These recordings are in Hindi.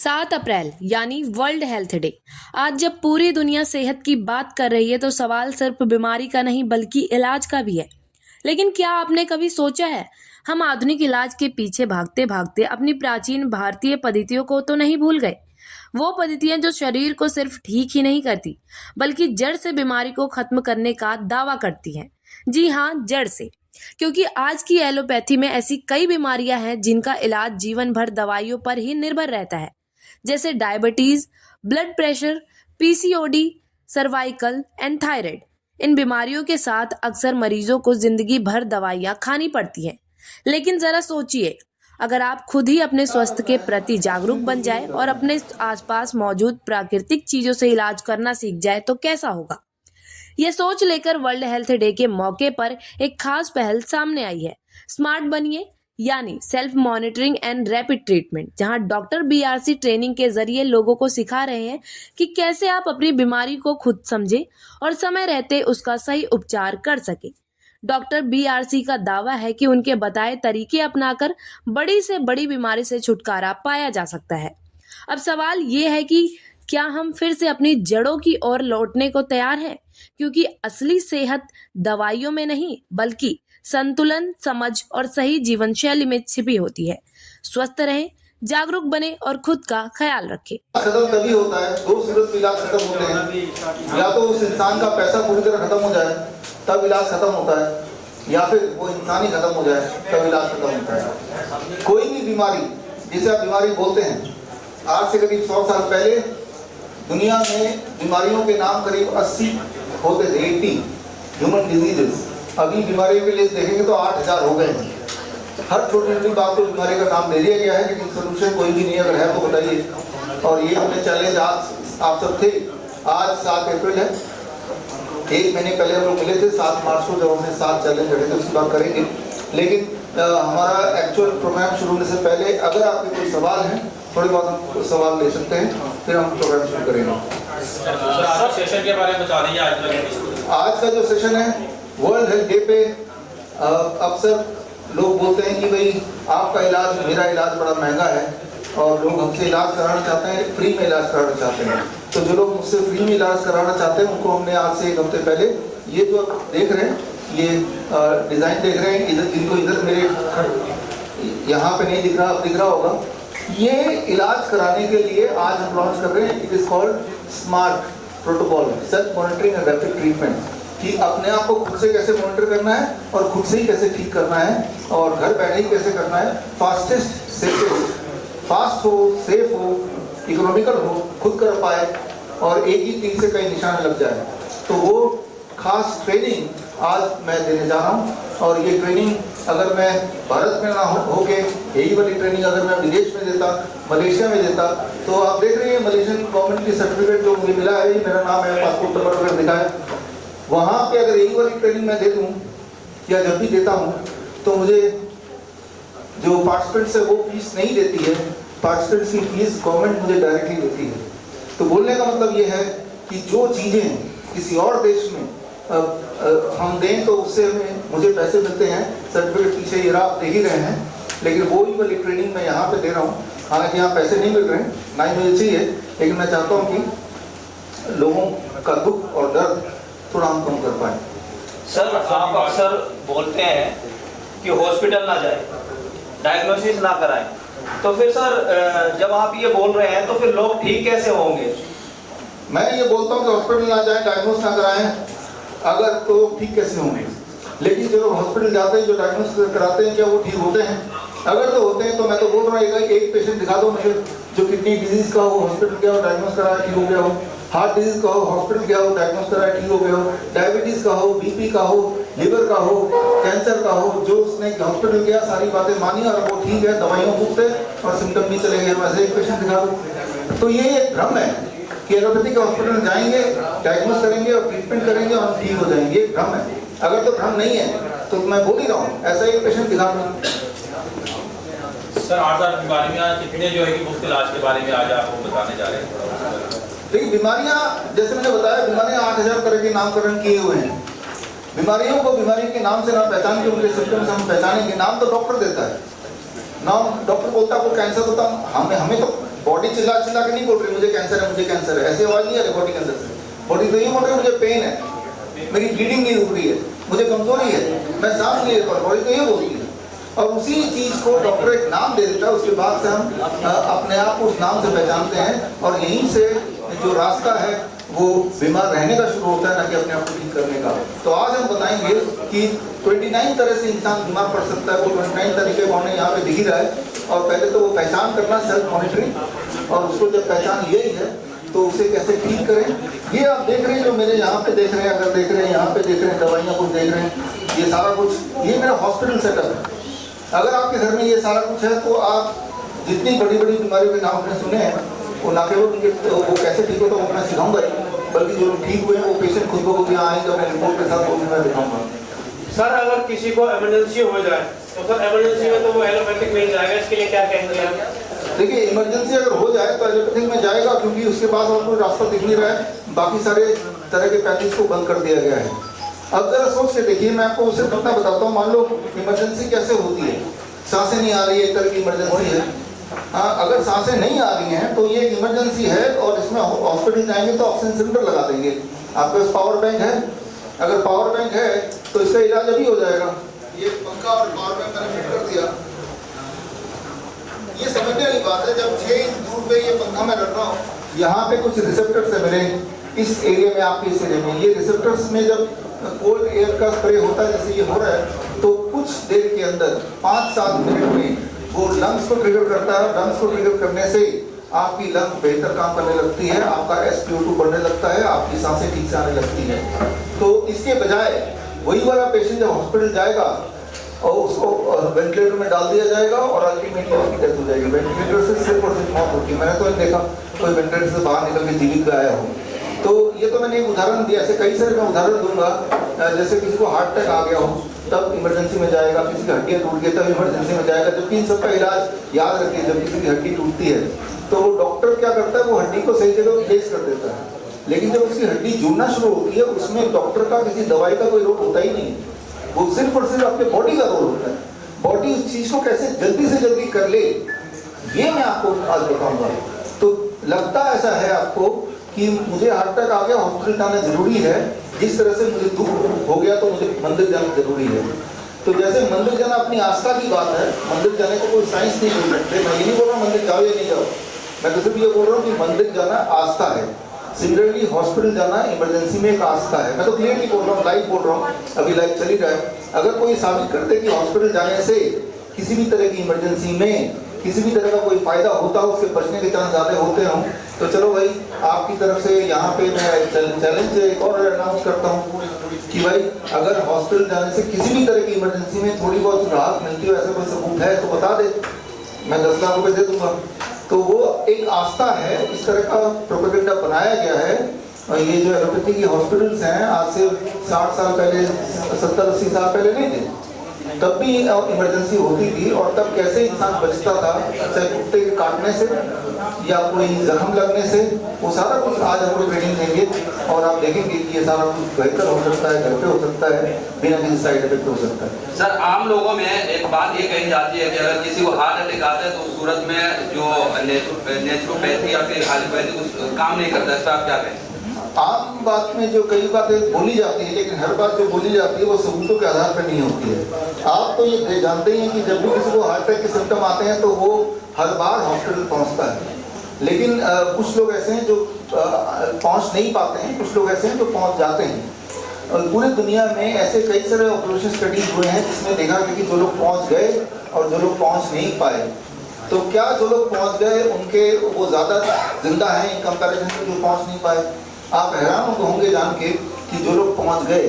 7 अप्रैल यानी वर्ल्ड हेल्थ डे। आज जब पूरी दुनिया सेहत की बात कर रही है तो सवाल सिर्फ बीमारी का नहीं बल्कि इलाज का भी है। लेकिन क्या आपने कभी सोचा है, हम आधुनिक इलाज के पीछे भागते भागते अपनी प्राचीन भारतीय पद्धतियों को तो नहीं भूल गए। वो पद्धतियां जो शरीर को सिर्फ ठीक ही नहीं करती बल्कि जड़ से बीमारी को खत्म करने का दावा करती हैं। जी हाँ, जड़ से। क्योंकि आज की एलोपैथी में ऐसी कई बीमारियां हैं जिनका इलाज जीवन भर दवाइयों पर ही निर्भर रहता है, जैसे diabetes, blood pressure, PCOD, cervical and thyroid. इन बीमारियों के साथ अक्सर मरीजों को जिंदगी भर दवाइयां खानी पड़ती हैं। लेकिन जरा सोचिए, अगर आप खुद ही अपने स्वास्थ्य के प्रति जागरूक बन जाए और अपने आसपास मौजूद प्राकृतिक चीजों से इलाज करना सीख जाए तो कैसा होगा। ये सोच लेकर वर्ल्ड हेल्थ डे के मौके पर एक खास पहल सामने आई है, स्मार्ट बनिए यानी self monitoring and rapid treatment, जहां डॉक्टर बीआरसी ट्रेनिंग के जरिए लोगों को सिखा रहे हैं कि कैसे आप अपनी बीमारी को खुद समझें और समय रहते उसका सही उपचार कर सके। डॉक्टर बीआरसी का दावा है कि उनके बताए तरीके अपनाकर बड़ी से बड़ी बीमारी से छुटकारा पाया जा सकता है। अब सवाल ये है कि क्या हम फिर से अपनी जड़ों की ओर लौटने को तैयार हैं? क्योंकि असली सेहत दवाइयों में नहीं बल्कि संतुलन, समझ और सही जीवन शैली में छिपी होती है। स्वस्थ रहें, जागरूक बने और खुद का ख्याल रखें। खत्म तभी होता है, दो सूरत में इलाज खत्म होते हैं। या तो उस इंसान का पैसा पूरी तरह खत्म हो जाए तब इलाज खत्म होता है, या फिर वो इंसान ही खत्म हो जाए तब इलाज खत्म होता है। कोई भी बीमारी, जिसे आप बीमारी बोलते हैं, आज से करीब 100 साल पहले दुनिया में बीमारियों के नाम करीब 80 होते थे, 80 ह्यूमन डिजीजेस। अभी बीमारियों के लिए देखेंगे तो 8000 हो गए हैं। हर छोटी छोटी बात को बीमारी का नाम दे दिया गया है, लेकिन सोल्यूशन कोई भी नहीं। अगर है तो बताइए। और ये हमने चैलेंज आज आप सब थे। आज 7 अप्रैल है, 1 महीने पहले हम लोग मिले थे 7 मार्च को, जब हमने 7 चैलेंज रखे थे, उसकी बात करेंगे। लेकिन हमारा एक्चुअल प्रोग्राम शुरू होने से पहले अगर आपके कोई सवाल हैं, थोड़ी बहुत हम सवाल ले सकते हैं, फिर हम प्रोग्राम शुरू करेंगे। सेशन के बारे में बता दीजिए। आज का जो सेशन है वर्ल्ड हेल्थ डे पे, अक्सर लोग बोलते हैं कि भाई आपका इलाज, मेरा इलाज बड़ा महंगा है और लोग हमसे इलाज कराना चाहते हैं, फ्री में इलाज कराना चाहते हैं। तो जो लोग मुझसे फ्री में इलाज कराना चाहते हैं उनको हमने आज से 1 हफ्ते पहले ये जो देख रहे हैं, ये डिज़ाइन देख रहे हैं, इधर जिनको इधर मेरे यहाँ पे नहीं दिख रहा, अब दिख रहा होगा, ये इलाज कराने के लिए आज हम लॉन्च कर रहे हैं। It is called smart protocol self monitoring and rapid treatment, कि अपने आप को खुद से कैसे मॉनिटर करना है और खुद से ही कैसे ठीक करना है और घर बैठे ही कैसे करना है। फास्टेस्ट, सेफेस्ट, फास्ट हो, सेफ हो, इकोनॉमिकल हो, खुद कर पाए और एक ही तीर से कई निशाने लग जाए। तो वो खास ट्रेनिंग आज मैं देने जा रहा हूँ। और ये ट्रेनिंग अगर मैं भारत में ना होके यही वाली ट्रेनिंग अगर मैं विदेश में देता, मलेशिया में देता, तो आप देख रहे हैं मलेशियन गवर्नमेंट की सर्टिफिकेट जो मुझे मिला है, मेरा नाम है, पासपोर्ट नंबर वगैरह दिखा है। वहाँ पे अगर यही वाली ट्रेनिंग मैं दे दूँ या जब भी देता हूँ तो मुझे जो पार्टिसिपेंट्स है वो फीस नहीं देती है, पार्टिसिपेंट्स की फीस गवर्नमेंट मुझे डायरेक्टली देती है। तो बोलने का मतलब ये है कि जो चीज़ें किसी और देश में हम दें तो उससे हमें मुझे पैसे मिलते हैं, सर्टिफिकेट पीछे ये आप देख ही रहे हैं, लेकिन वो ही वाली ट्रेनिंग मैं यहाँ पे दे रहा हूँ। हालांकि यहाँ पैसे नहीं मिल रहे हैं, ना ही मुझे चाहिए, लेकिन मैं चाहता हूँ कि लोगों का दुख और दर्द थोड़ा हम कम कर पाए। सर, आप अक्सर बोलते हैं कि हॉस्पिटल ना जाए, डायग्नोसिस ना कराएं, तो फिर सर जब आप ये बोल रहे हैं तो फिर लोग ठीक कैसे होंगे? मैं ये बोलता हूँ कि हॉस्पिटल ना जाएं, डायग्नोस ना कराएं, अगर तो ठीक कैसे होंगे। लेकिन जो लोग हॉस्पिटल जाते हैं, जो डायग्नोस कराते हैं, क्या वो ठीक होते हैं? अगर तो होते हैं तो मैं तो बोल रहा हूँ एक पेशेंट दिखा दो मुझे जो किडनी डिजीज का हो, हॉस्पिटल गया हो, डायग्नोस कराया, ठीक हो गया हो। हार्ट डिजीज का हो, हॉस्पिटल गया हो, डायग्नोस कराया, ठीक हो गया हो। डायबिटीज का हो, बीपी का हो, लिवर का हो, कैंसर का हो, जो उसने हॉस्पिटल गया, सारी बातें मानी और वो ठीक है, दवाइयों मुक्त है और सिम्टम भी चले गए, वैसे एक पेशेंट दिखा दो। तो ये एक भ्रम है कि एलोपैथिक हॉस्पिटल जाएंगे, डायग्नोस करेंगे और ट्रीटमेंट करेंगे और हम ठीक हो जाएंगे, ये भ्रम है। अगर तो भ्रम नहीं है तो मैं बोल ही रहा हूँ, ऐसा एक पेशेंट दिखा दो। सर, 8,000 बीमारी में आज कितने जो है कि मुफ्त इलाज के बारे में आज आपको बताने जा रहे हैं। देखिए बीमारियां, जैसे मैंने बताया, बीमारियां 8000 तरह के नामकरण किए हुए हैं। बीमारियों को बीमारी के नाम से ना पहचान के उनके सिम्टम्स हम पहचानेंगे। नाम तो डॉक्टर देता है, नाम डॉक्टर बोलता है आपको कैंसर होता, हमें तो बॉडी चिल्ला चिल्ला के नहीं बोल रही मुझे कैंसर है, मुझे कैंसर है, ऐसी आवाज़ नहीं आ रही बॉडी के अंदर से। बॉडी तो ये बोल रही है मुझे पेन है, मेरी ब्लीडिंग नहीं रुक रही है, मुझे कमजोरी है, मैं सांस नहीं ले पा रहा, बॉडी तो ये बोलती है। और उसी चीज़ को डॉक्टर एक नाम दे देता है, उसके बाद से हम अपने आप को उस नाम से पहचानते हैं और यहीं से जो रास्ता है वो बीमार रहने का शुरू होता है, ना कि अपने आप को ठीक करने का। तो आज हम बताएंगे कि 29 तरह से इंसान बीमार पड़ सकता है। वो 29 तरीके हमने यहाँ पे दिख ही रहा है। और पहले तो वो पहचान करना, सेल्फ मॉनिटरिंग, और उसको जब पहचान यही है तो उसे कैसे ठीक करें। ये आप देख रहे हैं, जो मेरे यहाँ पे देख रहे हैं, अगर देख रहे हैं यहाँ पे देख रहे हैं, दवाइयाँ कुछ देख रहे हैं, ये सारा कुछ, ये मेरा हॉस्पिटल सेटअप है। अगर आपके घर में ये सारा कुछ है तो आप जितनी बड़ी बड़ी बीमारियों के नाम आपने सुने हैं वो ना केवल वो कैसे ठीक होता है वो मैं सिखाऊंगा ही, बल्कि जो लोग ठीक हुए हैं वो पेशेंट खुद को यहाँ आएंगे अपने रिपोर्ट के साथ, वो भी मैं दिखाऊंगा। सर अगर किसी को इमरजेंसी हो जाए तो सर इमरजेंसी में तो वो एलोपैथिक में ही जाएगा, इसके लिए क्या कहेंगे आप? देखिए, इमरजेंसी अगर हो जाए तो एलोपैथिक में जाएगा, क्योंकि उसके पास और कोई रास्ता दिख नहीं रहा है, बाकी सारे तरह के पैकेज को बंद कर दिया गया है। अब जरा सोच के देखिए, मैं आपको उसे कितना बताता हूँ। मान लो इमरजेंसी कैसे होती है, सांसें नहीं आ रही है, एक तरह की इमरजेंसी है। हाँ, अगर सांसें नहीं आ रही हैं तो ये एक इमरजेंसी है, और इसमें हॉस्पिटल जाएंगे तो ऑक्सीजन सिलेंडर लगा देंगे। आपके पास पावर बैंक है, अगर पावर बैंक है तो इसका इलाज अभी हो जाएगा। ये पंखा और पावर बैंक मैंने फिट कर दिया। ये समझने वाली बात है, जब 6 इंच दूर पे ये पंखा मैं रख रहा हूँ, यहाँ पे कुछ रिसेप्टर्स है मेरे इस एरिया में, आपके इस एरिया में। ये रिसेप्टर्स में जब कोल्ड एयर का स्प्रे होता है, जैसे ये हो रहा है, तो कुछ देर के अंदर 5-7 मिनट में वो लंग्स को ट्रिगर करता है। लंग्स को ट्रिगर करने से आपकी लंग्स बेहतर काम करने लगती है, आपका SpO2 बढ़ने लगता है, आपकी सांसें ठीक से आने लगती है। तो इसके बजाय वही वाला पेशेंट जब हॉस्पिटल जाएगा और उसको वेंटिलेटर में डाल दिया जाएगा और अल्टीमेटली उसकी डेथ हो जाएगी। वेंटिलेटर से सिर्फ और सिर्फ मौत होती है। मैंने तो नहीं देखा कोई वेंटिलेटर से बाहर निकल के जीवित भी आया हो। तो ये तो मैंने एक उदाहरण दिया, ऐसे कई सारे मैं उदाहरण दूंगा। जैसे किसी को हार्ट अटैक आ गया हो तब इमरजेंसी में जाएगा, किसी की हड्डियाँ टूट गई तब इमरजेंसी में जाएगा। जबकि इन सबका इलाज याद रखिए, जब किसी की हड्डी टूटती है तो वो डॉक्टर क्या करता है, वो हड्डी को सही जगह प्लेस कर देता है। लेकिन जब उसकी हड्डी जुड़ना शुरू होती है, उसमें डॉक्टर का किसी दवाई का कोई रोल होता ही नहीं, वो सिर्फ और सिर्फ आपके बॉडी का रोल होता है। बॉडी उस चीज़ को कैसे जल्दी से जल्दी कर ले, ये मैं आपको आज बताऊंगा। तो लगता ऐसा है आपको कि मुझे हार्ट अटैक आ गया, हॉस्पिटल जाना जरूरी है, जिस तरह से मुझे दुख हो गया तो मुझे मंदिर जाना जरूरी है। तो जैसे मंदिर जाना अपनी आस्था की बात है, मंदिर जाने को कोई साइंस नहीं बोल सकते। मैं ये नहीं बोल रहा मंदिर जाओ या नहीं जाओ, मैं तो सिर्फ ये बोल रहा हूँ कि मंदिर जाना आस्था है। सिमिलरली हॉस्पिटल जाना इमरजेंसी में एक आस्था है। मैं तो क्लियरली बोल रहा हूँ, लाइव बोल रहा हूँ, अभी लाइव चली रहा है। अगर कोई साबित करते कि हॉस्पिटल जाने से किसी भी तरह की इमरजेंसी में किसी भी तरह का कोई फायदा होता हो, उसके बचने के चांस ज़्यादा होते हों, तो चलो भाई आपकी तरफ से यहाँ पे मैं चैलेंज एक और अनाउंस करता हूँ कि भाई अगर हॉस्पिटल जाने से किसी भी तरह की इमरजेंसी में थोड़ी बहुत राहत मिलती हो, ऐसा कोई सबूत है तो बता दे, मैं 10 लाख रुपये दे दूंगा। तो वो एक आस्था है, इस तरह का प्रोपेगेंडा बनाया गया है। और ये जो एलोपैथी की हॉस्पिटल्स हैं, आज से 60 साल पहले, 70-80 साल पहले नहीं थे, तब भी इमरजेंसी होती थी। और तब कैसे इंसान बचता था, चाहे कुत्ते के काटने से या कोई जख्म लगने से, वो सारा कुछ आज हमको ट्रेनिंग देंगे और आप देखेंगे कि ये सारा कुछ बेहतर हो सकता है, घर पे हो सकता है, बिना किसी साइड इफेक्ट हो सकता है। सर, आम लोगों में एक बात ये कही जाती है कि अगर किसी को हार्ट अटैक आता है तो सूरत में जो नेचुरोपैथी या फिर एलोपैथी काम नहीं करता, इस पर आप क्या कहें? आम बात में जो कई बातें बोली जाती है, लेकिन हर बात जो बोली जाती है वो सबूतों के आधार पर नहीं होती है। आप तो ये जानते ही हैं कि जब भी किसी को हार्ट अटैक के सिम्टम आते हैं तो वो हर बार हॉस्पिटल पहुंचता है। लेकिन कुछ लोग ऐसे हैं जो पहुंच नहीं पाते हैं, कुछ लोग ऐसे हैं जो पहुंच जाते हैं। और पूरी दुनिया में ऐसे कई सारे ऑब्जर्वेशन स्टडीज हुए हैं जिसमें देखा गया कि जो लोग पहुंच गए और जो लोग पहुंच नहीं पाए, तो क्या जो लोग पहुंच गए उनके वो ज़्यादा जिंदा हैं इन कंपैरिजन में जो पहुंच नहीं पाए? आप हैरान होंगे जान के कि जो लोग पहुंच गए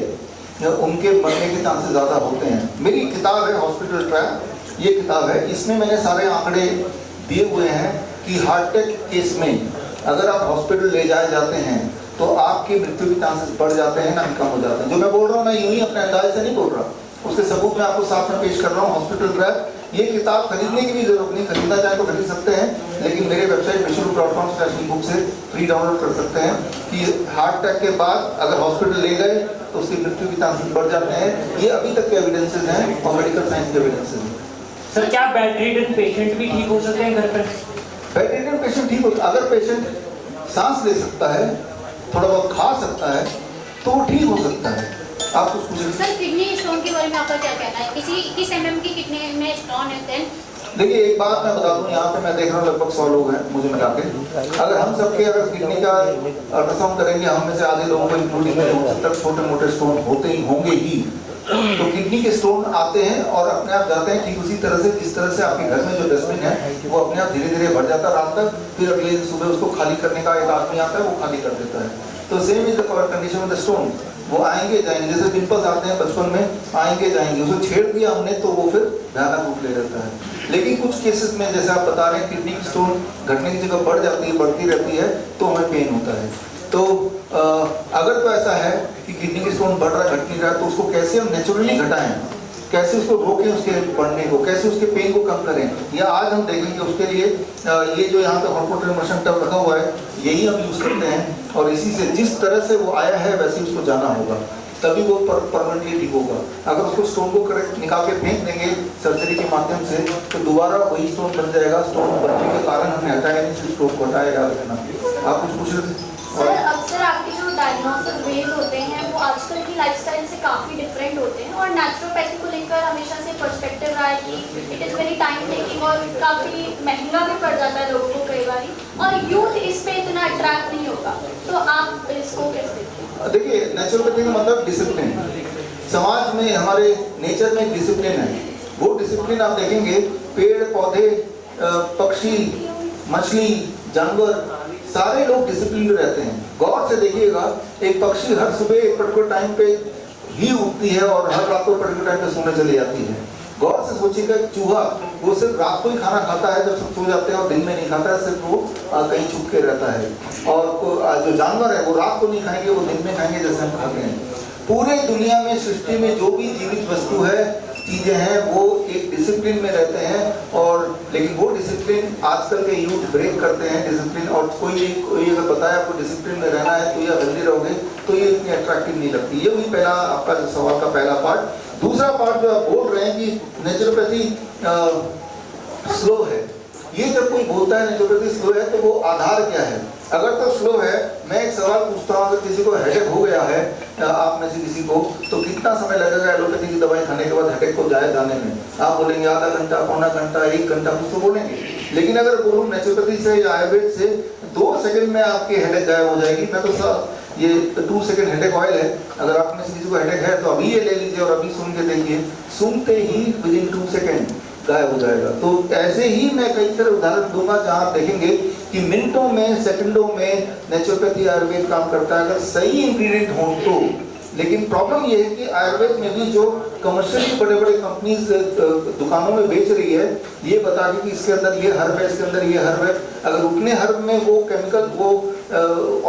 उनके मरने के चांसेस ज़्यादा होते हैं। मेरी किताब है हॉस्पिटल ट्रैप, ये किताब है, इसमें मैंने सारे आंकड़े दिए हुए हैं कि हार्ट अटैक केस में अगर आप हॉस्पिटल ले जाए जाते हैं तो आपकी मृत्यु के चांसेस बढ़ जाते हैं, ना कम हो जाते हैं। जो मैं बोल रहा हूँ मैं यूँ ही अपने अंदाज से नहीं बोल रहा, उसके सबूत मैं आपको साथ में पेश कर रहा हूँ। हॉस्पिटल ट्रैप, ये किताब खरीदने की भी जरूरत नहीं, खरीदना चाहे तो खरीद सकते हैं, लेकिन मेरे वेबसाइट www.com/ebook से फ्री डाउनलोड कर सकते हैं कि हार्ट अटैक के बाद अगर हॉस्पिटल ले गए तो उसकी मृत्यु के चांसेस बढ़ जाते हैं। ये अभी तक के एविडेंसेस हैं और मेडिकल साइंस के एविडेंसेस हैं। सर, क्या बेड रिडन पेशेंट भी ठीक हो सकते हैं घर पर? बेड रिडन पेशेंट ठीक हो। अगर पेशेंट सांस ले सकता है, थोड़ा बहुत खा सकता है, तो वो ठीक हो सकता है। आप कुछ पूछें? सर किडनी स्टोन के बारे में आपका क्या कहना है? किस mm की किडनी में स्टोन है? देन देखिए एक बात मैं बता दूं, यहाँ पे मैं देख रहा हूँ लगभग 100 लोग हैं मुझे मिला के। अगर हम सबके अगर किडनी का अल्ट्रासाउंड करेंगे, हम में से आधे लोगों को इंक्लूडिंग 70 छोटे मोटे स्टोन होते ही होंगे ही। तो किडनी के स्टोन आते हैं और अपने आप जाते हैं, ठीक उसी तरह से जिस तरह से आपके घर में जो डस्टबिन है वो अपने आप धीरे धीरे भर जाता है रात तक, फिर अगले दिन सुबह उसको खाली करने का एक आदमी आता है, वो खाली कर देता है। तो same is the condition with the stone, वो आएंगे जाएंगे, जैसे पिंपल्स आते हैं बचपन में आएंगे जाएंगे, उसको छेड़ दिया हमने तो वो फिर भयानक रूप ले लेता है। लेकिन कुछ केसेस में जैसे आप बता रहे हैं किडनी की स्टोन घटने की जगह बढ़ जाती है, बढ़ती रहती है, तो हमें पेन होता है। तो अगर तो ऐसा है कि किडनी की स्टोन बढ़ रहा है, घट नहीं रहा है, तो उसको कैसे हम नेचुरली घटाएं, कैसे उसको रोकें उसके बढ़ने को, कैसे उसके पेन को कम करें, या आज हम देखेंगे उसके लिए ये जो यहाँ पे हॉटपोर्टल मशीन टब रखा हुआ है यही हम यूज़ करते हैं, और इसी से जिस तरह से वो आया है वैसे उसको जाना होगा, तभी वो परमानेंटली ठीक होगा। अगर उसको स्टोन को करेक्ट निकाल के फेंक देंगे सर्जरी के माध्यम से, तो दोबारा वही स्टोन बन जाएगा। स्टोन बनने के कारण हमने हटाया नहीं, सिर्फ स्टोन को हटाया याद रखना। आप कुछ पूछ रहे थे? सर अक्सर आपके जो डायग्नोसिस वेज होते हैं वो आजकल की लाइफस्टाइल से काफ़ी डिफरेंट होते हैं, और नेचुरोपैथी को लेकर हमेशा से पर्सपेक्टिव रहा है कि it is very time taking और काफ़ी महंगा भी पड़ जाता है लोगों को कई बार, और यूथ इस पे इतना अट्रैक्ट नहीं होगा, तो आप इसको कैसे देखते हैं? देखिए नेचुरोपैथी का मतलब डिसिप्लिन। समाज में हमारे नेचर में डिसिप्लिन है, वो डिसिप्लिन आप देखेंगे पेड़ पौधे पक्षी मछली जानवर सारे लोग डिसिप्लिन में रहते हैं। गौर से देखिएगा, एक पक्षी हर सुबह एक पर्टिकुलर टाइम पे ही उठती है और हर रात को पर्टिकुलर टाइम पे सोने चली जाती है। गौर से सोचिएगा, चूहा वो सिर्फ रात को ही खाना खाता है जब सब सो जाते हैं, और दिन में नहीं खाता है, सिर्फ वो कहीं छुप के रहता है। और जो जानवर है वो रात को नहीं खाएंगे, वो दिन में खाएंगे जैसे हम खाते हैं। पूरे दुनिया में सृष्टि में जो भी जीवित वस्तु है चीज़ें हैं वो एक डिसिप्लिन में रहते हैं, और लेकिन वो डिसिप्लिन आजकल के यूथ ब्रेक करते हैं डिसिप्लिन। और कोई अगर बताया आपको डिसिप्लिन में रहना है तो या हेल्दी रहोगे तो ये इतनी अट्रैक्टिव नहीं लगती। ये हुई पहला आपका सवाल का पहला पार्ट। दूसरा पार्ट जो आप बोल रहे हैं कि नेचुरोपैथी स्लो है, ये जब कोई बोलता है नेचुरोपैथी स्लो है तो वो आधार क्या है? अगर तो स्लो है, मैं एक सवाल पूछता हूँ, अगर किसी को हेडेक हो गया है आप में से किसी को, तो कितना समय लगेगा एलोपैथी की दवाई खाने के बाद हेडेक को जाने में? आप बोलेंगे आधा घंटा, पौना घंटा, 1 घंटा, कुछ तो बोलेंगे। लेकिन अगर बोलूँ नेचुरोपैथी से या आयुर्वेद से 2 सेकंड में आपकी हेडेक गायब हो जाएगी। मैं तो ये 2 सेकंड हेडेक ऑयल है, अगर आप में से किसी को हेडेक है तो अभी ये ले लीजिए और अभी सुन के देखिए, सुनते ही विदिन 2 सेकंड गायब हो जाएगा। तो ऐसे ही मैं कई सारे उदाहरण दूंगा जहां आप देखेंगे कि मिनटों में सेकंडों में नेचुरोपैथी आयुर्वेद काम करता है, अगर सही इंग्रेडिएंट हो तो। लेकिन प्रॉब्लम ये है कि आयुर्वेद में भी जो कमर्शियली बड़े बड़े कंपनीज दुकानों में बेच रही है, ये बता के कि इसके अंदर ये हर्ब है, इसके अंदर ये हर्ब है, अगर उतने हर्ब में वो केमिकल वो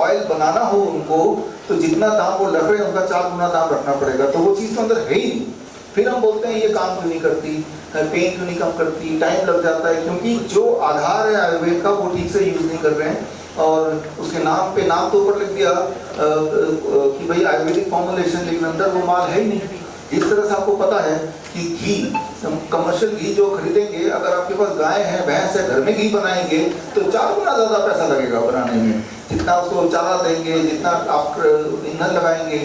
ऑयल बनाना हो उनको, तो जितना दाम वो लग रहे हैं उनका 4 गुना दाम रखना पड़ेगा। तो वो चीज़ तो अंदर है ही नहीं। फिर हम बोलते हैं ये काम क्यों नहीं करती, पेन क्यों नहीं कम करती, टाइम लग जाता है, क्योंकि जो आधार है आयुर्वेद का वो ठीक से यूज़ नहीं कर रहे हैं। और उसके नाम पे नाम तो ऊपर लिख दिया कि भाई आयुर्वेदिक फॉर्मुलेशन, लेकिन अंदर वो माल है ही नहीं। जिस तरह से आपको पता है कि घी, कमर्शियल घी जो खरीदेंगे, अगर आपके पास गाय है भैंस है, घर में घी बनाएंगे तो 4 गुना ज़्यादा पैसा लगेगा बनाने में, जितना उसको चारा देंगे, जितना आप ईंधन लगाएंगे,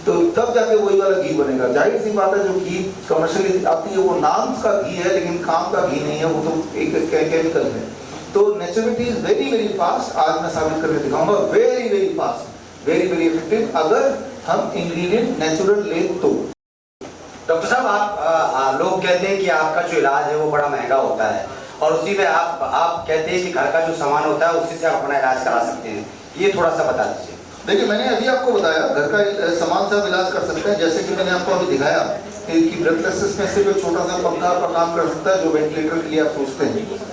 तो तब जाके वही वाला घी बनेगा। जाहिर सी बात है जो घी कमर्शियली आती है वो नाम का घी है लेकिन काम का घी नहीं है, वो तो एक केमिकल है। तो naturality is very very fast, आज मैं साबित करके दिखाऊंगा, very very fast, very very effective, अगर हम इंग्रेडिएंट नेचुरल ले तो। डॉक्टर साहब आप लोग कहते हैं कि आपका जो इलाज है वो बड़ा महंगा होता है, और उसी में आप कहते हैं कि घर का जो सामान होता है उसी से आप अपना इलाज करा सकते हैं, ये थोड़ा सा बता दीजिए। देखिए मैंने अभी आपको बताया घर का सामान से आप इलाज कर सकते हैं, जैसे कि मैंने आपको अभी दिखाया कि ब्लड प्रेशर में सिर्फ छोटा सा पंखा आपका काम कर सकता है जो वेंटिलेटर के लिए आप सोचते हैं।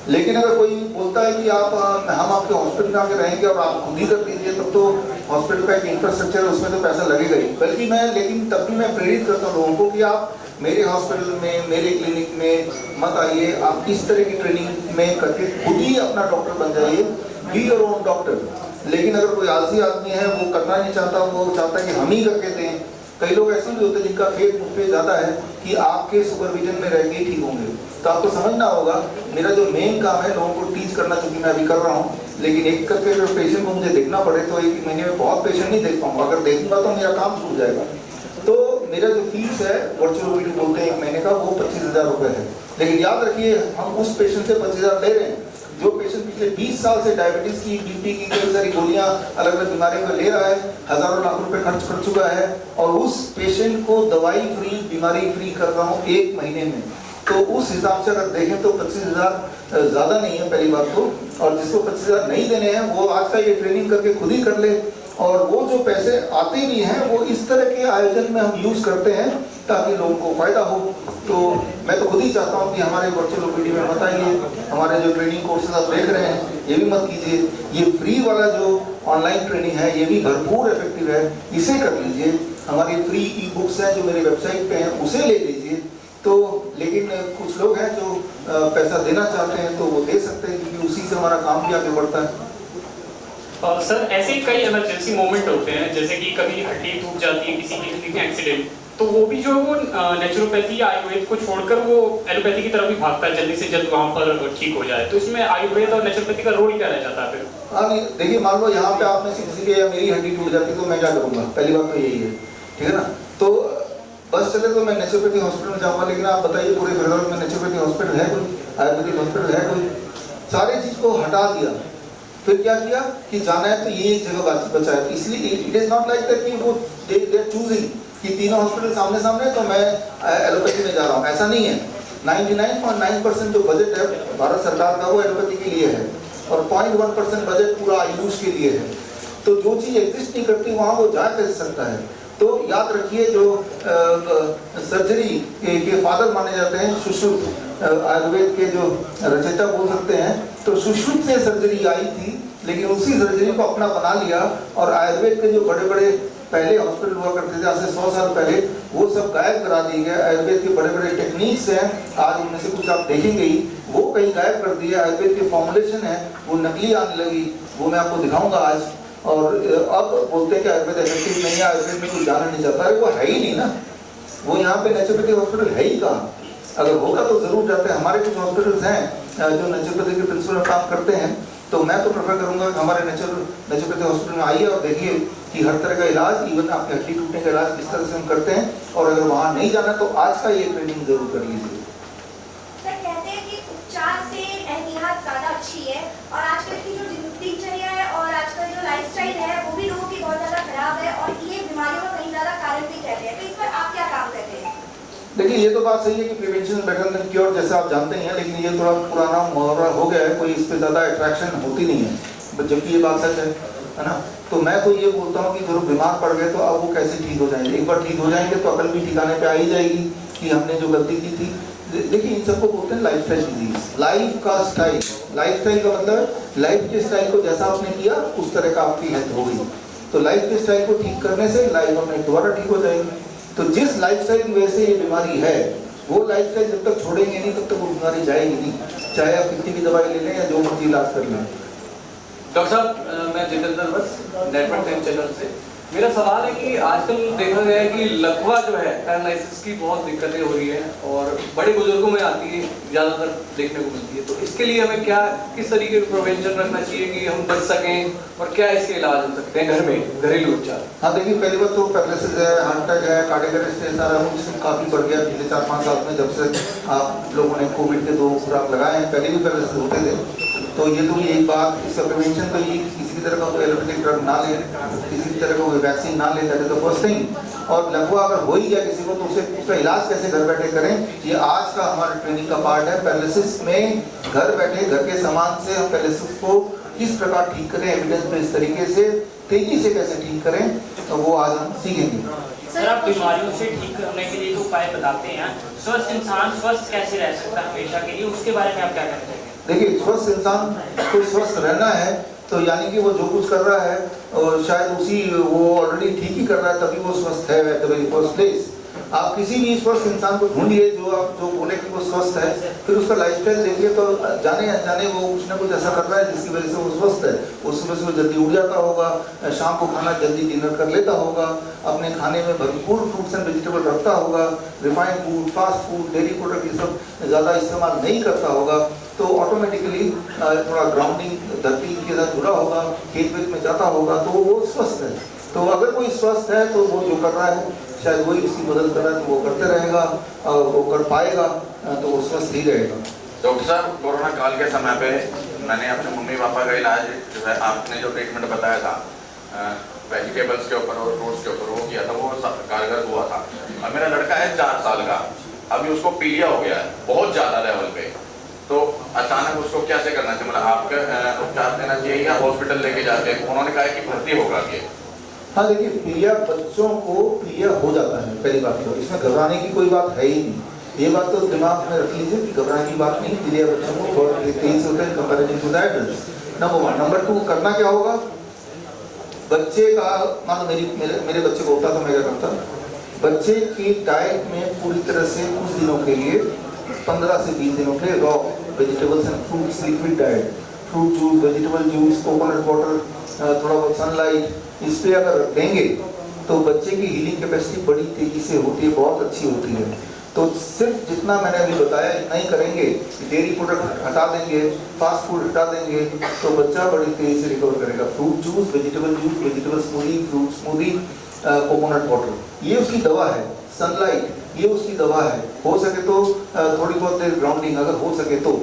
लेकिन अगर कोई बोलता है कि आप हम आपके हॉस्पिटल में आके रहेंगे और आप खुद ही कर दीजिए, तब तो हॉस्पिटल का एक इंफ्रास्ट्रक्चर है उसमें तो पैसा लगेगा ही। बल्कि लेकिन तब भी मैं प्रेरित करता हूँ लोगों को कि आप मेरे हॉस्पिटल में, मेरे क्लिनिक में मत आइए, आप इस तरह की ट्रेनिंग में करके खुद ही अपना डॉक्टर बन जाइए, बी योर ओन डॉक्टर। लेकिन अगर कोई आलसी आदमी है वो करना नहीं चाहता, वो चाहता है कि हम ही करके दें, कई लोग ऐसे भी होते हैं जिनका फेथ मुझ पे ज़्यादा है कि आपके सुपरविजन में रह के ही ठीक होंगे। तो आपको समझना होगा मेरा जो मेन काम है लोगों को टीच करना, चूँकि मैं अभी कर रहा हूँ, लेकिन एक करके अगर पेशेंट को मुझे देखना पड़े तो एक महीने में बहुत पेशेंट नहीं देख पाऊँगा। अगर देखूंगा तो मेरा काम छूट जाएगा। तो मेरा जो फीस है वर्चुअल ओपीडी बोलते हैं 1 महीने का, वो 25,000 रुपये है। लेकिन याद रखिए हम उस पेशेंट से 25,000 ले रहे हैं जो पेशेंट पिछले 20 साल से डायबिटीज़ की, बीपी की, कई सारी गोलियां अलग अलग बीमारियों का ले रहा है, हज़ारों लाख रुपए खर्च कर चुका है, और उस पेशेंट को दवाई फ्री, बीमारी फ्री कर रहा हूँ 1 महीने में। तो उस हिसाब से अगर देखें तो 25,000 ज़्यादा नहीं है पहली बात तो, और जिसको 25,000 नहीं देने हैं वो आज का ये ट्रेनिंग करके खुद ही कर ले। और वो जो पैसे आते भी हैं वो इस तरह के आयोजन में हम यूज़ करते हैं ताकि लोगों को फ़ायदा हो। तो मैं तो खुद ही चाहता हूँ कि हमारे वर्चुअल ओपीडी में मत आइए, हमारे जो ट्रेनिंग कोर्सेज आप देख रहे हैं ये भी मत कीजिए, ये फ्री वाला जो ऑनलाइन ट्रेनिंग है ये भी भरपूर इफेक्टिव है, इसे कर लीजिए। हमारी फ्री ई बुक्स हैं जो मेरी वेबसाइट पे हैं, उसे ले लीजिए। तो लेकिन कुछ लोग हैं जो पैसा देना चाहते हैं तो वो दे सकते हैं, क्योंकि उसी से हमारा काम भी आगे बढ़ता है। सर ऐसे कई इमरजेंसी मोमेंट होते हैं, जैसे कि कभी हड्डी टूट जाती है, किसी की एक्सीडेंट, तो वो भी जो वो नेचुरोपैथी या आयुर्वेद को छोड़कर वो एलोपैथी की तरफ भी भागता है जल्दी से जल्द वहाँ पर ठीक हो जाए। तो इसमें आयुर्वेद और नेचुरोपैथी का रोल क्या रह जाता है फिर? हाँ देखिए, मान लो यहाँ पे आप में से किसी के या मेरी हड्डी टूट जाती है तो मैं क्या करूँगा? पहली बात तो यही है, ठीक है ना। तो बस चले तो मैं नेचुरोपैथी हॉस्पिटल में जाऊँगा, लेकिन आप बताइए पूरे फरीदाबाद में नेचुरोपैथी हॉस्पिटल है कोई? आयुर्वेदिक हॉस्पिटल है कोई? सारी चीज़ को हटा दिया, फिर क्या किया कि जाना है तो ये एक जगह बचा है। इसलिए it is not like that कि वो दे चूजिंग कि तीनों हॉस्पिटल सामने सामने तो मैं एलोपैथी में जा रहा हूँ, ऐसा नहीं है। 99.9% जो बजट है भारत सरकार का वो एलोपैथी के लिए है, और 0.1% बजट पूरा आयुष के लिए है। तो जो चीज़ एग्जिस्ट नहीं करती वहाँ वो जा कैसे सकता है? तो याद रखिए जो सर्जरी के फादर माने जाते हैं सुश्रुत, आयुर्वेद के जो रचयिता बोल सकते हैं, तो सुश्रुत से सर्जरी आई थी, लेकिन उसी सर्जरी को अपना बना लिया, और आयुर्वेद के जो बड़े बड़े पहले हॉस्पिटल हुआ करते थे आज से 100 साल पहले, वो सब गायब करा दिए गए। आयुर्वेद के बड़े बड़े टेक्निक्स हैं, आज उनमें से कुछ आप देखेंगे ही, वो कहीं गायब कर दिए। आयुर्वेद की फॉर्मुलेशन है वो नकली आने लगी, वो मैं आपको दिखाऊंगा आज। और अब बोलते हैं कि आयुर्वेद इफेक्टिव नहीं है, आयुर्वेद में कोई जाना नहीं चाहता है, वो है ही नहीं ना। वो यहाँ पे नेचुरोपैथी हॉस्पिटल है ही कहाँ? अगर होगा तो ज़रूर जाते हैं। हमारे कुछ हॉस्पिटल्स हैं जो नेचुरोपैथी के प्रिंसिपल में काम करते हैं, तो मैं तो प्रेफर करूँगा कि हमारे नेचुरोपैथी हॉस्पिटल में आइए और देखिए कि हर तरह का इलाज, इवन आपके हड्डी टूटने का इलाज किस तरह से हम करते हैं। और अगर वहाँ नहीं जाना तो आज का ये ट्रेनिंग जरूर कर लीजिए। सर कहते हैं कि उपचार से एहतियात ज़्यादा अच्छी है, और आजकल की जो दिनचर्या है और आजकल जो लाइफस्टाइल है वो भी लोगों की बहुत ज़्यादा खराब है, और ये बीमारियों का कहीं ज़्यादा कारण भी कहते हैं। तो इस पर आप क्या काम करते हैं? देखिए, ये तो बात सही है कि प्रिवेंशन बेटर देन क्योर, जैसे आप जानते हैं, लेकिन ये थोड़ा पुराना मुहावरा हो गया है, कोई इस पर ज़्यादा अट्रैक्शन होती नहीं है, जबकि ये बात सच है ना। तो मैं तो ये बोलता हूँ कि जो बीमार पड़ गए तो अब वो कैसे ठीक हो जाएंगे? एक बार ठीक हो जाएंगे तो अकल भी ठिकाने पे आ ही जाएगी कि हमने जो गलती की थी। देखिए, इन सबको बोलते हैं लाइफस्टाइल डिजीज। लाइफ का स्टाइल, लाइफस्टाइल का मतलब लाइफ के स्टाइल को जैसा आपने किया उस तरह का आपकी हेल्थ होगी। तो लाइफ के स्टाइल को ठीक करने से लाइफ अपने दोबारा ठीक हो जाएगी। तो जिस लाइफस्टाइल की वजह से ये बीमारी है, वो लाइफस्टाइल जब तक छोड़ेंगे नहीं तब तक वो बीमारी जाएगी नहीं, चाहे आप कितनी भी दवाई ले लें या जो मर्जी इलाज कर लें। डॉक्टर साहब, मैं जितेंद्र बस नेटवर्क 10 चैनल से। मेरा सवाल है कि आजकल देखा गया है कि लकवा जो है, पैरालिसिस की बहुत दिक्कतें हो रही है और बड़े बुजुर्गों में आती है, ज़्यादातर देखने को मिलती है। तो इसके लिए हमें क्या, किस तरीके का प्रिवेंशन रखना चाहिए कि हम बच सकें, और क्या इसके इलाज हो सकते हैं घर में, घरेलू उपचार? हाँ देखिए, पहली बात तो पैरालिसिस है, हार्ट अटैक है, कार्डियक अरेस्ट है, सारा इसमें काफ़ी बढ़ गया पिछले 4-5 साल में, जब से आप लोगों ने कोविड के 2 खुराक लगाए हैं। पहले भी पैरालिसिस होते थे। तो ये तो एक बात, इसका प्रिवेंशन तो ये किसी भी तरह का कोई एलोपैथिक ड्रग ना ले, किसी भी तरह का कोई वैक्सीन ना ले, that is the first thing. और लकवा अगर हो ही गया किसी को तो उसे उसका इलाज कैसे घर बैठे करें, ये आज का हमारा ट्रेनिंग का पार्ट है। पैरालिसिस में घर बैठे, घर के सामान से हम पैरालिसिस को किस प्रकार ठीक करें, एविडेंस बेस्ड तरीके से तेजी से कैसे ठीक करें, तो वो आज हम सीखेंगे। सर, आप बीमारियों से ठीक करने के लिए तो उपाय बताते हैं, स्वस्थ इंसान स्वस्थ कैसे रह सकता है हमेशा के लिए, उसके बारे में आप क्या कहना चाहेंगे? देखिए, स्वस्थ इंसान को स्वस्थ रहना है तो यानी कि वो जो कुछ कर रहा है और शायद उसी वो ऑलरेडी ठीक ही कर रहा है, तभी वो स्वस्थ है at the very first place. आप किसी भी स्वस्थ इंसान को ढूंढिए जो बोले कि वो स्वस्थ है, फिर उसका लाइफस्टाइल देखिए तो जाने अनजाने वो कुछ ना कुछ ऐसा कर रहा है जिसकी वजह से वो स्वस्थ है। वो सुबह सुबह जल्दी उठ जाता होगा, शाम को खाना जल्दी डिनर कर लेता होगा, अपने खाने में भरपूर फ्रूट्स एंड वेजिटेबल रखता होगा, refined food, fast food, dairy product ये सब ज़्यादा इस्तेमाल नहीं करता होगा, तो ऑटोमेटिकली थोड़ा ग्राउंडिंग धरती के साथ जुड़ा होगा, खेत वेत में जाता होगा, तो वो स्वस्थ है। तो अगर कोई स्वस्थ है तो वो जो कर रहा है शायद वही उसकी मदद कर रहा है, तो वो करते रहेगा और वो कर पाएगा, तो वो स्वस्थ ही रहेगा। डॉक्टर साहब, कोरोना काल के समय पे मैंने अपने मम्मी पापा का इलाज जो है आपने जो ट्रीटमेंट बताया था वेजिटेबल्स के ऊपर और फ्रूट्स के ऊपर वो किया था, वो कारगर हुआ था। और मेरा लड़का है 4 साल का, अभी उसको पीलिया हो गया है बहुत ज़्यादा लेवल पे, तो अचानक उसको कैसे करना चाहिए? मतलब आपका उपचार देना चाहिए या हॉस्पिटल लेके जाके? उन्होंने कहा कि भर्ती होगा कि हाँ, देखिए पीलिया बच्चों को पीलिया हो जाता है, पहली बात तो इसमें घबराने की कोई बात है ही नहीं। ये बात तो दिमाग में रख लीजिए कि घबराने की बात नहीं, पीलिया बच्चों को बहुत तेज होता है comparative to adults, number 1। Number 2, करना क्या होगा? बच्चे का मान लो मेरे बच्चे को होता तो मैं क्या करता, बच्चे की डाइट में पूरी तरह से कुछ दिनों के लिए 15 से 20 दिनों के raw vegetables and fruits liquid diet, fruit juice, vegetable juice, coconut water, थोड़ा बहुत सनलाइट, इस पर अगर देंगे तो बच्चे की हीलिंग कैपेसिटी बड़ी तेजी से होती है, बहुत अच्छी होती है। तो सिर्फ जितना मैंने अभी बताया इतना ही करेंगे, डेयरी प्रोडक्ट हटा देंगे, फास्ट फूड हटा देंगे, तो बच्चा बड़ी तेजी से रिकवर करेगा। Fruit juice, vegetable smoothie, fruit smoothie, coconut water, ये उसकी दवा है। सनलाइट, ये उसकी दवा है। हो सके तो थोड़ी बहुत देर ग्राउंडिंग अगर हो सके तो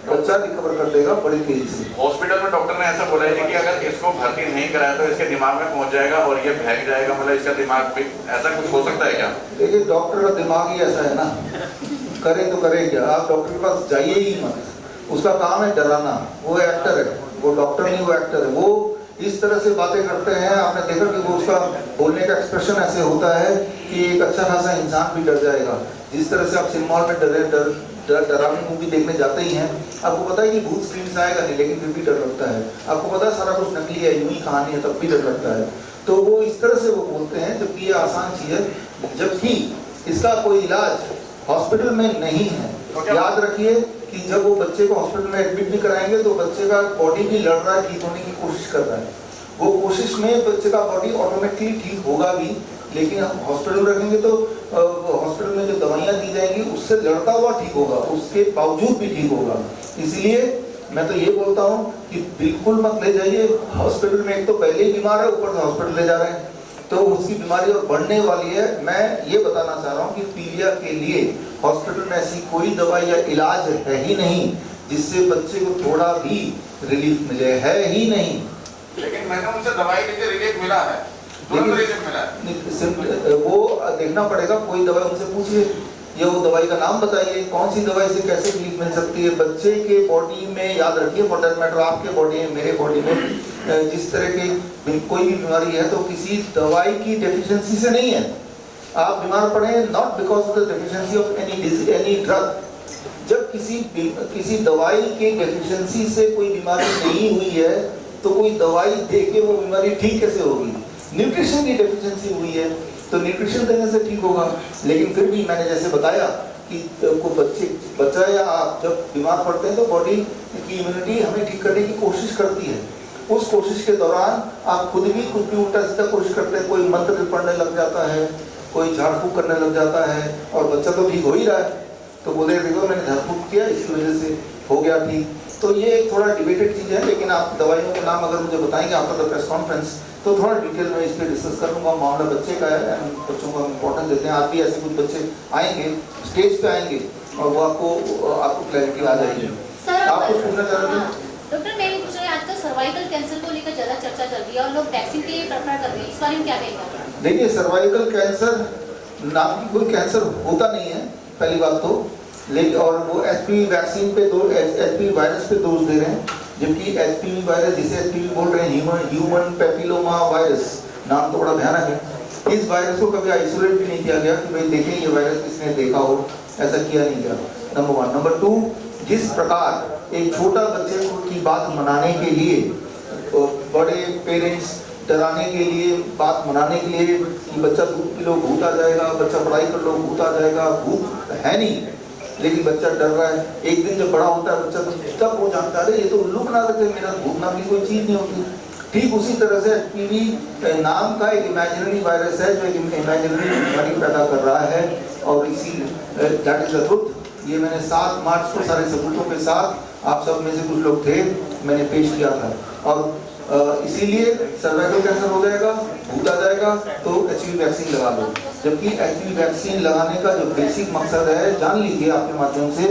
बच्चा रिकवर कर देगा बड़ी तेजी से। हॉस्पिटल में डॉक्टर ने ऐसा बोला है कि अगर इसको भर्ती नहीं कराया तो इसके दिमाग में पहुंच जाएगा और ये भाग जाएगा, मतलब इसका दिमाग पे ऐसा कुछ हो सकता है क्या? देखिए डॉक्टर का दिमाग ही ऐसा है ना, करे तो करे क्या, आप डॉक्टर के पास जाइए ही मत। उसका काम है डराना, वो एक्टर है, वो डॉक्टर नहीं, वो एक्टर है। वो इस तरह से बातें करते हैं, आपने देखा कि वो उसका बोलने का एक्सप्रेशन ऐसे होता है कि एक अच्छा खासा इंसान भी डर जाएगा। जिस तरह से आप सिनेमा हॉल में डरावनी मूवी देखने जाते ही हैं, आपको पता है कि भूत स्क्रीन से आएगा नहीं, लेकिन फिर भी डर लगता है। आपको पता है सारा कुछ नकली है, यूं ही कहानी है, तब भी डर लगता है। तो वो इस तरह से वो बोलते हैं, जबकि ये आसान चीज़ है, जबकि इसका कोई इलाज हॉस्पिटल में नहीं है। याद रखिए कि जब वो बच्चे को हॉस्पिटल में एडमिट भी कराएंगे तो बच्चे का बॉडी भी लड़ रहा है, ठीक होने की कोशिश कर रहा है। वो कोशिश में बच्चे का बॉडी ऑटोमेटिकली ठीक होगा भी, लेकिन हम हॉस्पिटल रखेंगे तो हॉस्पिटल में जो दवाइयाँ दी जाएंगी उससे लड़ता हुआ ठीक होगा, उसके बावजूद भी ठीक होगा। इसलिए मैं तो ये बोलता हूँ कि बिल्कुल मत ले जाइए हॉस्पिटल में। एक तो पहले ही बीमार है, ऊपर से हॉस्पिटल ले जा रहे हैं, तो उसकी बीमारी और बढ़ने वाली है। मैं ये बताना चाह रहा हूँ कि पीलिया के लिए हॉस्पिटल में ऐसी कोई दवाई या इलाज है ही नहीं जिससे बच्चे को थोड़ा भी रिलीफ मिले, है ही नहीं। लेकिन मैंने उनसे दवाई लेके रिलीफ मिला है, तुरंत रिलीफ मिला है। वो देखना पड़ेगा, कोई दवाई उनसे पूछिए, ये वो दवाई का नाम बताइए, कौन सी दवाई से कैसे रिलीफ मिल सकती है। बच्चे के बॉडी में, याद रखिए फॉर दैट मैटर आपके बॉडी में, मेरे बॉडी में जिस तरह की कोई भी बीमारी है तो किसी दवाई की डेफिशिएंसी से नहीं है। आप बीमार पड़े not because of the deficiency of any drug. जब किसी दवाई के डेफिशिएंसी से कोई बीमारी नहीं हुई है तो कोई दवाई दे के वो बीमारी ठीक कैसे होगी? न्यूट्रिशन की डेफिशिएंसी हुई है तो न्यूट्रिशन देने से ठीक होगा। लेकिन फिर भी मैंने जैसे बताया कि को बच्चा या आप जब बीमार पड़ते हैं तो बॉडी की इम्यूनिटी हमें ठीक करने की कोशिश करती है। उस कोशिश के दौरान आप खुद भी कुछ भी उल्टा सीधा कोशिश करते हैं, कोई मंत्र पढ़ने लग जाता है, कोई झाड़ फूक करने लग जाता है और बच्चा तो ठीक हो ही रहा है, तो बोले देखो मैंने झाड़ फूक किया इसकी वजह से हो गया ठीक। तो ये एक थोड़ा डिबेटेड चीज़ है, लेकिन आप दवाइयों के नाम अगर मुझे बताएंगे आफ्टर द प्रेस कॉन्फ्रेंस तो थोड़ा डिटेल में इस पर डिस्कस कर लूँगा। मामला बच्चे का है, बच्चों को हम इम्पोर्टेंस देते हैं। आज भी ऐसे कुछ बच्चे आएंगे, स्टेज पे आएंगे और वो आपको क्लैरिटी आ जाएगी। आप कुछ पूछना चाह रहे थे? डॉक्टर मैं भी पूछ रही हूँ, आजकल सर्वाइकल कैंसर को लेकर ज़्यादा चर्चा चल रही है और लोग वैक्सीन के लिए प्रेफर कर रहे हैं, इस बारे में क्या कहेंगे? देखिए सर्वाइकल कैंसर नाम की कोई कैंसर होता नहीं है पहली बात तो, लेकिन और वो एचपीवी वैक्सीन पे एचपीवी वायरस पे डोज दे रहे हैं, जबकि एचपीवी वायरस जिसे एचपीवी बोल रहे हैं ह्यूमन पैपिलोमा वायरस, नाम तो बड़ा भयानक है। इस वायरस को कभी आइसोलेट भी नहीं किया गया कि भाई देखें ये वायरस किसने देखा हो, ऐसा किया नहीं गया, नंबर 1। नंबर 2, जिस प्रकार एक छोटा बच्चे की बात मनाने के लिए बड़े पेरेंट्स डराने के लिए, बात मनाने के लिए कि बच्चा दूध पी लो भूत आ जाएगा, बच्चा पढ़ाई कर लो भूत आ जाएगा, भूत है नहीं, लेकिन बच्चा डर रहा है। एक दिन जब बड़ा होता है बच्चा तो तब वो जानता है ये तो उल्लू बना देते हैं, मेरा भूत नाम की कोई चीज़ नहीं होती। ठीक उसी तरह से HPV नाम का एक इमेजिनरी वायरस है जो एक इमेजिनरी बीमारी पैदा कर रहा है, और इसी दैट इज द ट्रुथ। ये मैंने 7 मार्च को सारे सबूतों के साथ, आप सब में से कुछ लोग थे, मैंने पेश किया था। और इसीलिए सर्वाइकल कैंसर हो जाएगा, भूत आ जाएगा तो HPV वैक्सीन लगा लो। जबकि HPV वैक्सीन लगाने का जो बेसिक मकसद है, जान लीजिए आपके माध्यम से,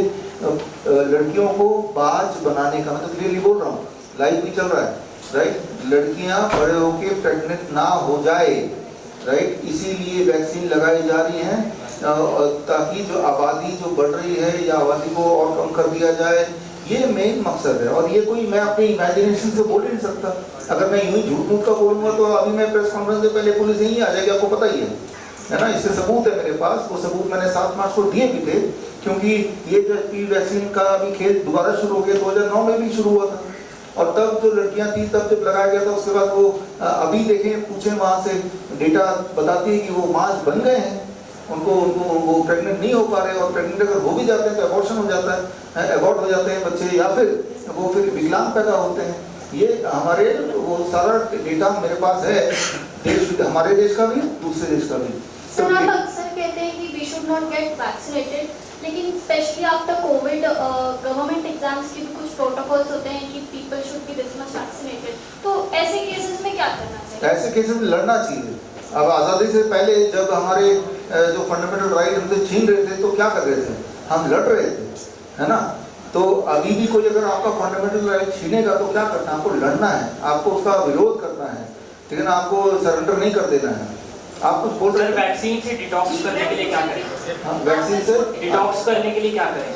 लड़कियों को बाज बनाने का, मैं तो क्लियरली बोल रहा हूँ, लाइव भी चल रहा है, राइट, लड़कियां बड़े होके प्रेग्नेंट ना हो जाए, राइट, इसीलिए वैक्सीन लगाई जा रही है, ताकि जो आबादी जो बढ़ रही है या आबादी को और कम कर दिया जाए, ये मेन मकसद है। और ये कोई मैं अपनी इमेजिनेशन से बोल ही नहीं सकता। अगर मैं यूं ही झूठ का बोलूंगा तो अभी मैं प्रेस कॉन्फ्रेंस से पहले पुलिस यहीं आ जाएगी, आपको पता ही है ना। इससे सबूत है मेरे पास, वो सबूत मैंने 7 मार्च को दिए भी थे, क्योंकि ये जो HPV वैक्सीन का अभी खेल दोबारा शुरू हो गया, 2009 में भी शुरू हुआ था, और तब जो लड़कियां थी तब जब लगाया गया था, उसके बाद वो अभी देखें, पूछें वहाँ से, डेटा बताती है कि वो मार्च बन गए हैं, उनको वो प्रेग्नेंट नहीं हो पा रहे, और प्रेग्नेंट अगर हो भी जाते हैं तो अबॉर्शन हो जाता है, अबॉर्ट हो जाते हैं बच्चे, या फिर विकलांग पैदा होते हैं। ये हमारे वो सारा डेटा मेरे पास है, हमारे देश का भी, दूसरे देश का भी। सर आप अक्सर कहते हैं कि we should not get vaccinated, लेकिन specially after COVID government exams की भी कुछ प्रोटोकॉल्स होते हैं कि people should be this much vaccinated, तो ऐसे केसेस में क्या करना चाहिए? ऐसे केसेस में लड़ना चाहिए। अब आज़ादी से पहले जब हमारे जो फंडामेंटल राइट हमसे छीन रहे थे तो क्या कर रहे थे, हम लड़ रहे थे, है ना। तो अभी भी कोई अगर आपका फंडामेंटल राइट छीनेगा तो क्या करना है, आपको लड़ना है, आपको उसका विरोध करना है, लेकिन आपको सरेंडर नहीं कर देना है। आप कुछ बोल रहे हैं, वैक्सीन से डिटॉक्स करने के लिए क्या करें? हाँ, वैक्सीन से डिटॉक्स करने के लिए क्या करें?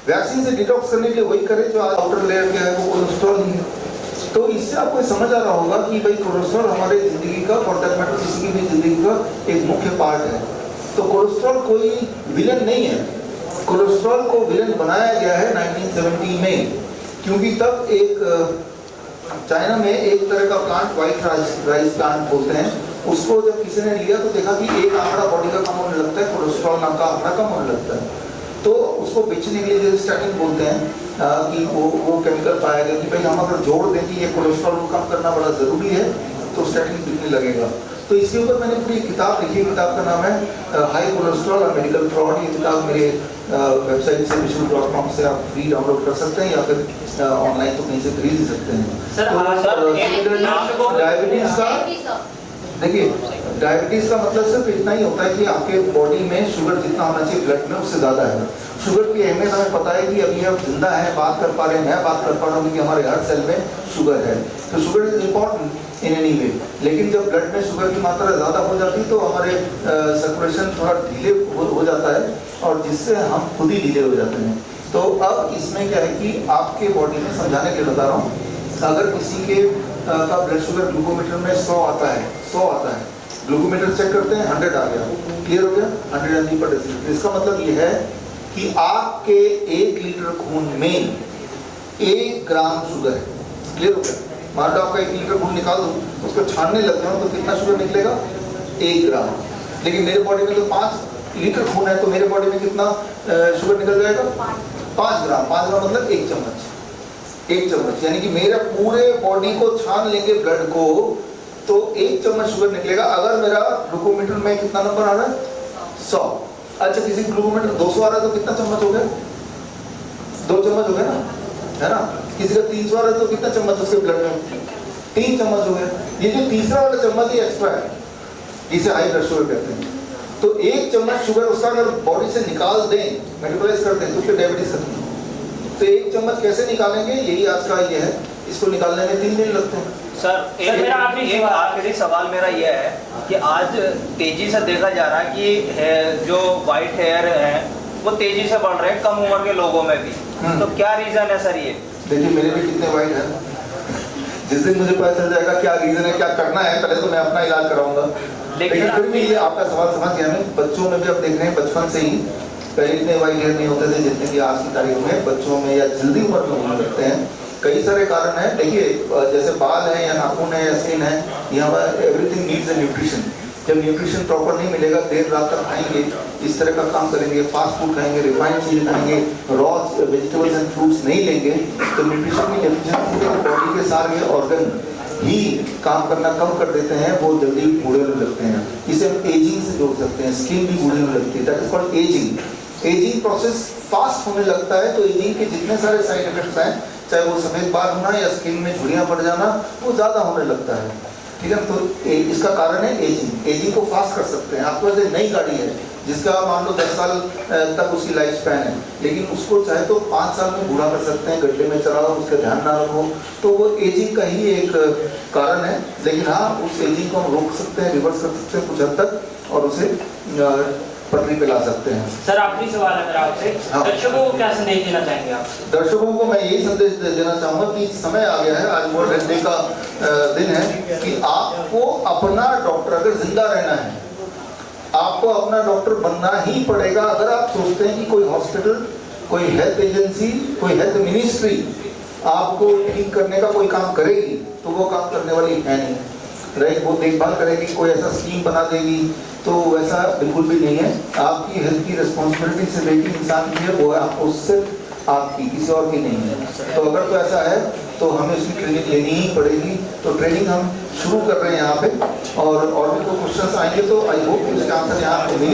वैक्सीन से डिटॉक्स करने के लिए वही करें जो आउटर लेयर क्या है, वो कोलेस्ट्रॉल ही है। तो इससे आपको समझ आ रहा होगा कि भाई कोलेस्ट्रॉल हमारे जिंदगी का, फॉर किसी की भी जिंदगी का एक मुख्य पार्ट है। तो कोलेस्ट्रॉल कोई विलन नहीं है, कोलेस्ट्रॉल को विलन बनाया गया है 1970 में, क्योंकि तब एक चाइना में एक तरह का प्लांट, व्हाइट राइस प्लांट बोलते हैं, उसको जब किसी ने लिया तो देखा कि एक आंकड़ा बॉडी का कम होने लगता है, कोलेस्ट्रॉल नाम का आंकड़ा कम होने लगता है। तो उसको बेचने के लिए स्टार्टिंग बोलते हैं कि वो केमिकल पाया गया कि भाई हम अगर जोड़ दें कि ये कोलेस्ट्रॉल को कम करना बड़ा ज़रूरी है तो स्टार्टिंग बिकने लगेगा। तो इसके ऊपर मैंने पूरी किताब लिखी है, किताब का नाम है हाई कोलेस्ट्रॉल और मेडिकल फ्रॉड। ये किताब मेरे वेबसाइट से vishnu.com से आप फ्री डाउनलोड कर सकते हैं, या फिर ऑनलाइन तो कहीं से खरीद ही सकते हैं। तो डायबिटीज़ का, देखिए डायबिटीज़ का मतलब सिर्फ इतना ही होता है कि आपके बॉडी में शुगर जितना होना चाहिए ब्लड में उससे ज़्यादा है। शुगर की अहमियत हमें पता है कि अभी हम जिंदा हैं, बात कर पा रहे हैं, मैं बात कर पा रहा हूँ, क्योंकि हमारे हर सेल में शुगर है। तो sugar is important in any way, लेकिन जब ब्लड में शुगर की मात्रा ज़्यादा हो जाती तो हमारे सर्कुलेशन थोड़ा ढीले हो जाता है, और जिससे हम खुद ही ढीले हो जाते हैं। तो अब इसमें क्या है कि आपके बॉडी में, समझाने के लिए बता रहा हूँ, अगर किसी के का ब्लड शुगर ग्लूकोमीटर में 100 आता है, 100 आता है, ग्लूकोमीटर चेक करते हैं 100 आ गया, क्लियर हो गया, 100 mg पर डेसिलीटर। इसका मतलब ये है कि आपके 1 लीटर खून में 1 ग्राम शुगर है, क्लियर हो गया। मान लो आपका 1 लीटर खून निकाल दो, उसको छानने लग जाओ तो कितना शुगर निकलेगा, 1 ग्राम। लेकिन मेरे बॉडी में तो 5 लीटर खून है, तो मेरे बॉडी में कितना शुगर निकल जाएगा, 5 ग्राम। 5 ग्राम मतलब 1 चम्मच, 1 चम्मच, यानी कि मेरा पूरे बॉडी को छान लेंगे ब्लड को तो 1 चम्मच शुगर निकलेगा। अगर मेरा ग्लूकोमीटर में कितना नंबर आ रहा है, 100। अच्छा, किसी ग्लूकोमीटर 200 आ रहा है तो कितना चम्मच हो गया, 2 चम्मच हो गया ना, है ना। किसी का 300 आ रहा है तो कितना चम्मच उसके ब्लड में, 3 चम्मच हो गया। ये जो तीसरा वाला चम्मच ये एक्स्ट्रा है, जिसे हाई ब्लड शुगर कहते हैं। तो 1 चम्मच शुगर उसका अगर बॉडी से निकाल दें, मेटाबॉलाइज करते हैं, तो उसके डायबिटीज खत्म। तो 1 चम्मच कैसे निकालेंगे, यही आज का ये है, इसको निकालने में 3 दिन लगते हैं। सर एक आखिरी सवाल मेरा यह है कि आज तेजी से देखा जा रहा है कि जो वाइट हेयर है वो तेजी से बढ़ रहे हैं कम उम्र के लोगों में भी, तो क्या रीजन है सर ये? देखिए मेरे भी कितने वाइट हैं, जिस दिन मुझे पता चल जाएगा क्या रीजन है, क्या करना है, पहले तो मैं अपना इलाज कराऊंगा। लेकिन फिर भी ये आपका सवाल समझ गया मैं। बच्चों में भी आप देख रहे हैं, बचपन से ही पहले इतने वाइट हेयर नहीं होते थे जितने कि आज की तारीख में बच्चों में या जल्दी उम्र में होने लगते हैं। कई सारे कारण हैं। देखिए जैसे बाल है या नाखून है या स्किन है, यहाँ पर एवरीथिंग नीड्स ए न्यूट्रिशन। जब न्यूट्रिशन प्रॉपर नहीं मिलेगा, देर रात तक खाएंगे, इस तरह का काम करेंगे, फास्ट फूड खाएंगे, रिफाइंड चीज़ें खाएंगे, रॉ वेजिटेबल्स एंड फ्रूट्स नहीं लेंगे, तो न्यूट्रिशन की डेफिशिएंसी से बॉडी के सारे ऑर्गन ही काम करना कम कर देते हैं, वो जल्दी बूढ़े होने लगते हैं। इसे हम एजिंग से जोड़ सकते हैं, स्किन भी बूढ़ी होने लगती है, that is called ageing. Ageing process fast होने लगता है, तो एजिंग के जितने सारे साइड इफेक्ट्स हैं, चाहे वो सफ़ेद बाल होना या स्किन में झुर्रियाँ पड़ जाना, वो ज़्यादा होने लगता है। ठीक है, तो इसका कारण है एजिंग। एजिंग को फास्ट कर सकते हैं। आपके पास एक नई गाड़ी है जिसका मान लो 10 साल तक उसकी लाइफ स्पैन है, लेकिन उसको चाहे तो 5 साल में बूढ़ा कर सकते हैं, गड्ढे में चलाओ, उसका ध्यान ना रखो, तो वो एजिंग का ही एक कारण है। लेकिन हाँ, उस एजिंग को हम रोक सकते हैं, रिवर्स कर सकते हैं कुछ हद तक, और उसे पटरी पे ला सकते हैं। सर आखिरी सवाल है मेरा आपसे, दर्शकों को क्या संदेश देना चाहेंगे आप? दर्शकों को मैं यही संदेश देना चाहूँगा कि समय आ गया है, आज वर्ल्ड हेल्थ डे का दिन है, कि आपको अपना डॉक्टर, अगर जिंदा रहना है, आपको अपना डॉक्टर बनना ही पड़ेगा। अगर आप सोचते हैं कि कोई हॉस्पिटल, कोई हेल्थ एजेंसी, कोई हेल्थ मिनिस्ट्री आपको ठीक करने का कोई काम करेगी, तो वो काम करने वाली है नहीं। राइट, वो देखभाल करेगी, कोई ऐसा स्कीम बना देगी, तो वैसा बिल्कुल भी नहीं है। आपकी हेल्थ की रिस्पॉन्सिबिलिटी से लेकर इंसान की है, वो है आपको सिर्फ आपकी, किसी और की नहीं है। तो अगर तो ऐसा है तो हमें उसकी ट्रेनिंग लेनी ही पड़ेगी। तो ट्रेनिंग हम शुरू कर रहे हैं यहाँ पे, और भी कोई क्वेश्चंस आएंगे तो आई होप कि उसके आंसर यहाँ पे